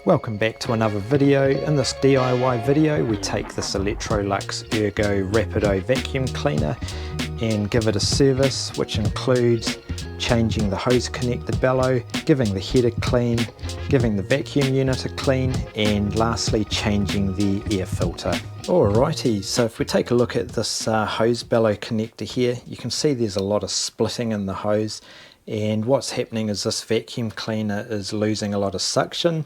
Welcome back to another video. In this DIY video we take this Electrolux Ergorapido vacuum cleaner and give it a service, which includes changing the hose connector bellow, giving the head a clean, giving the vacuum unit a clean, and lastly changing the air filter. Alrighty, so if we take a look at this hose bellow connector here, you can see there's a lot of splitting in the hose, and what's happening is this vacuum cleaner is losing a lot of suction,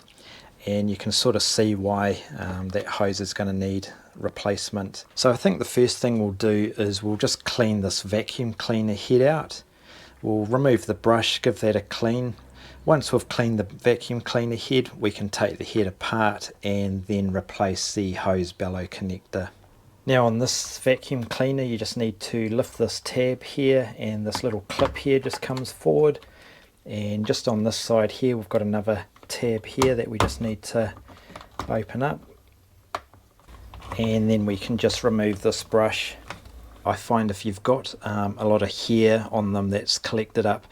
and you can sort of see why that hose is going to need replacement. So I think the first thing we'll do is we'll just clean this vacuum cleaner head out. We'll remove the brush, give that a clean. Once we've cleaned the vacuum cleaner head, we can take the head apart and then replace the hose bellow connector. Now on this vacuum cleaner you just need to lift this tab here, and this little clip here just comes forward, and just on this side here we've got another tab here that we just need to open up, and then we can just remove this brush. I find if you've got a lot of hair on them that's collected up,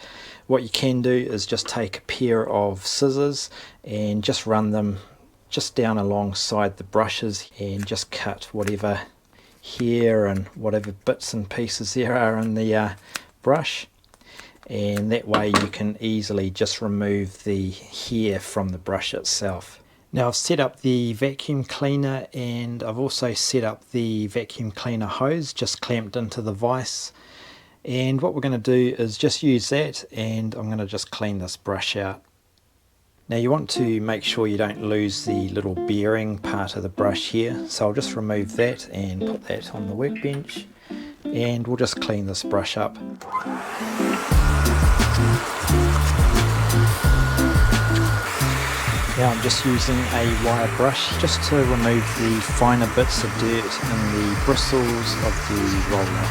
what you can do is just take a pair of scissors and just run them just down alongside the brushes and just cut whatever hair and whatever bits and pieces there are in the brush, and that way you can easily just remove the hair from the brush itself. Now I've set up the vacuum cleaner, and I've also set up the vacuum cleaner hose just clamped into the vise, and what we're going to do is just use that, and I'm going to just clean this brush out. Now you want to make sure you don't lose the little bearing part of the brush here, so I'll just remove that and put that on the workbench, and we'll just clean this brush up. Now I'm just using a wire brush just to remove the finer bits of dirt and the bristles of the roller.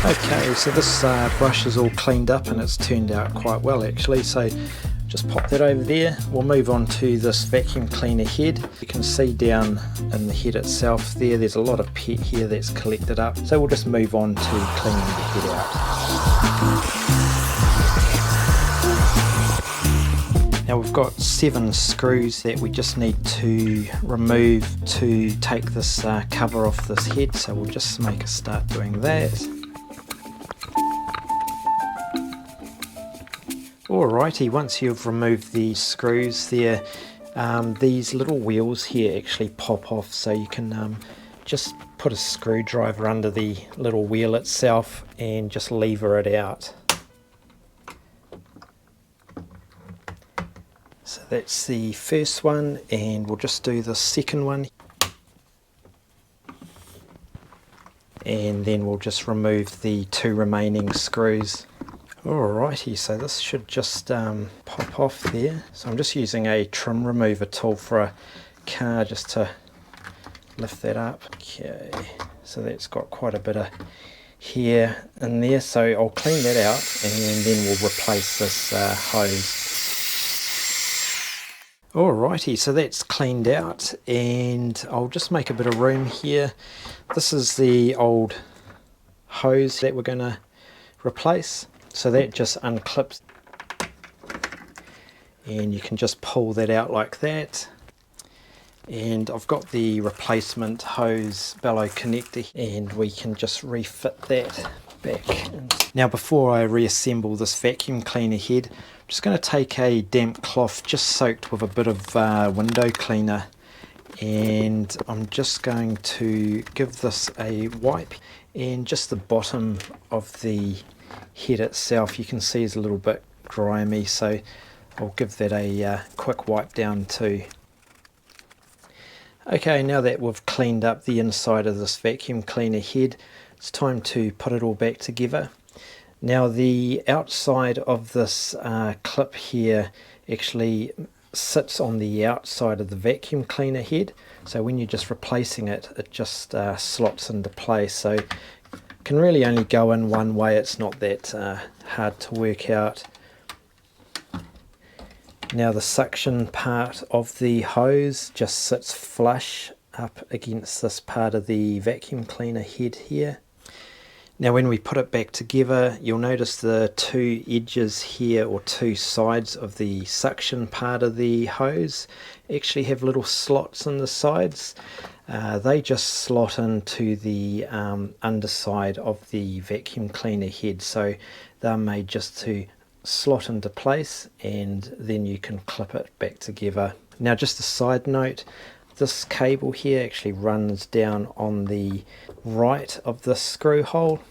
Okay, so this brush is all cleaned up and it's turned out quite well actually, so just pop that over there. We'll move on to this vacuum cleaner head. You can see down in the head itself there's a lot of pet hair that's collected up, so we'll just move on to cleaning the head out. Now we've got 7 screws that we just need to remove to take this cover off this head, so we'll just make a start doing that. Alrighty, once you've removed the screws there, these little wheels here actually pop off, so you can just put a screwdriver under the little wheel itself and just lever it out. So that's the first one, and we'll just do the second one, and then we'll just remove the 2 remaining screws. Alrighty, so this should just pop off there. So I'm just using a trim remover tool for a car just to lift that up. Okay, so that's got quite a bit of hair in there, so I'll clean that out and then we'll replace this hose. Alrighty, so that's cleaned out, and I'll just make a bit of room here. This is the old hose that we're going to replace, so that just unclips and you can just pull that out like that. And I've got the replacement hose bellow connector, and we can just refit that back in. Now before I reassemble this vacuum cleaner head, I'm just going to take a damp cloth just soaked with a bit of window cleaner, and I'm just going to give this a wipe, and just the bottom of the head itself you can see is a little bit grimy, so I'll give that a quick wipe down too. Okay, now that we've cleaned up the inside of this vacuum cleaner head, it's time to put it all back together. Now the outside of this clip here actually sits on the outside of the vacuum cleaner head, so when you're just replacing it, it just slots into place, so it can really only go in one way. It's not that hard to work out. Now the suction part of the hose just sits flush up against this part of the vacuum cleaner head here. Now when we put it back together, you'll notice the two edges here, or two sides of the suction part of the hose, actually have little slots in the sides. They just slot into the underside of the vacuum cleaner head, so they're made just to slot into place, and then you can clip it back together. Now just a side note, this cable here actually runs down on the right of the screw hole,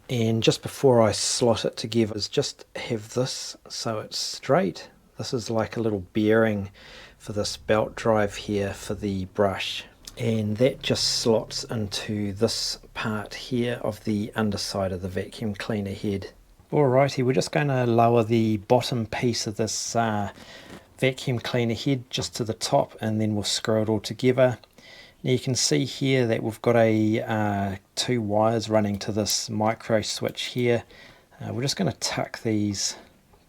and just before I slot it together is just have this so it's straight. This is like a little bearing for this belt drive here for the brush, and that just slots into this part here of the underside of the vacuum cleaner head. Alrighty, we're just going to lower the bottom piece of this vacuum cleaner head just to the top, and then we'll screw it all together. Now you can see here that we've got a two wires running to this micro switch here. We're just going to tuck these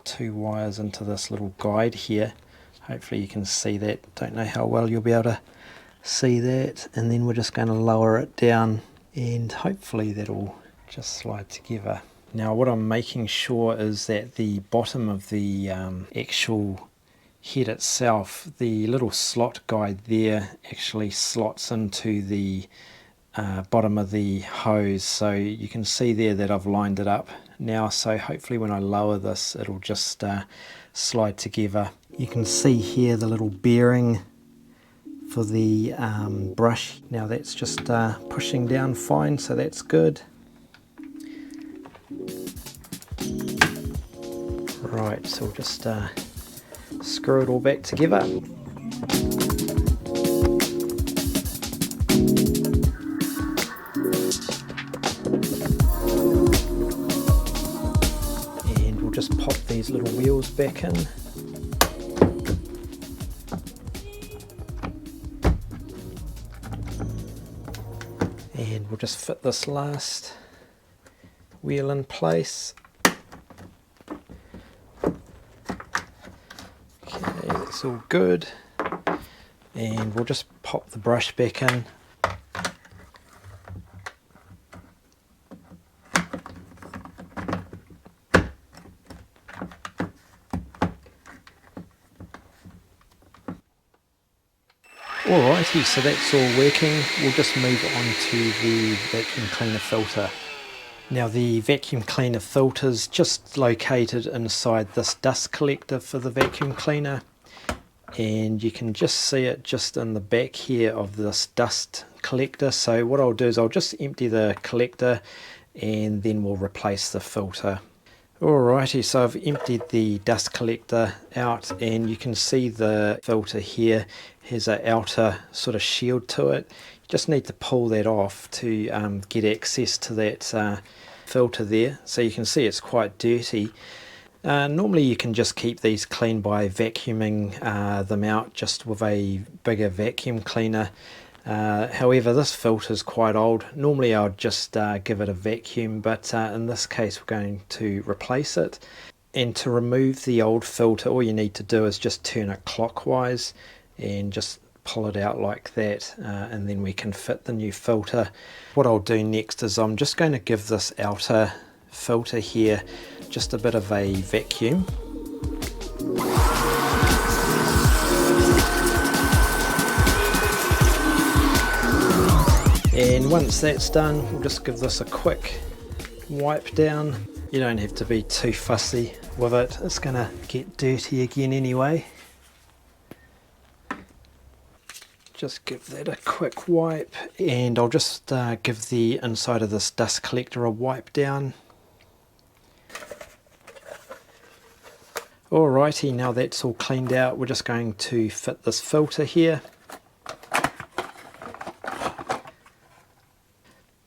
two wires into this little guide here. Hopefully you can see that. Don't know how well you'll be able to see that. And then we're just going to lower it down, and hopefully that'll just slide together. Now what I'm making sure is that the bottom of the actual head itself, the little slot guide there actually slots into the bottom of the hose, so you can see there that I've lined it up now, so hopefully when I lower this it'll just slide together. You can see here the little bearing for the brush. Now that's just pushing down fine, so that's good. Right, so we'll just screw it all back together. And we'll just pop these little wheels back in. And we'll just fit this last wheel in place. That's all good, and we'll just pop the brush back in. Alrighty, so that's all working. We'll just move on to the vacuum cleaner filter. Now the vacuum cleaner filter is just located inside this dust collector for the vacuum cleaner, and you can just see it just in the back here of this dust collector. So what I'll do is I'll just empty the collector, and then we'll replace the filter. Alrighty, so I've emptied the dust collector out, and you can see the filter here has an outer sort of shield to it. You just need to pull that off to get access to that filter there. So you can see it's quite dirty. Normally you can just keep these clean by vacuuming them out just with a bigger vacuum cleaner. However, this filter is quite old. Normally I would just give it a vacuum, but in this case we're going to replace it. And to remove the old filter, all you need to do is just turn it clockwise and just pull it out like that, and then we can fit the new filter. What I'll do next is I'm just going to give this outer filter here just a bit of a vacuum. And once that's done, we'll just give this a quick wipe down. You don't have to be too fussy with it, it's going to get dirty again anyway. Just give that a quick wipe, and I'll just give the inside of this dust collector a wipe down. Alrighty, now that's all cleaned out, we're just going to fit this filter here.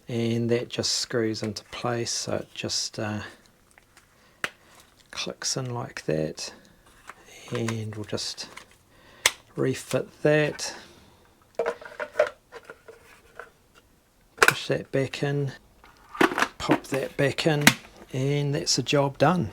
And that just screws into place, so it just clicks in like that. And we'll just refit that. Push that back in, pop that back in, and that's the job done.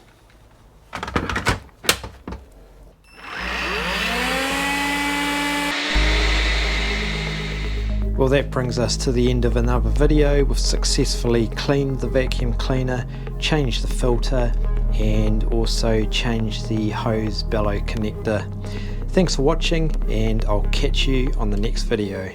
Well, that brings us to the end of another video. We've successfully cleaned the vacuum cleaner, changed the filter, and also changed the hose bellow connector. Thanks for watching, and I'll catch you on the next video.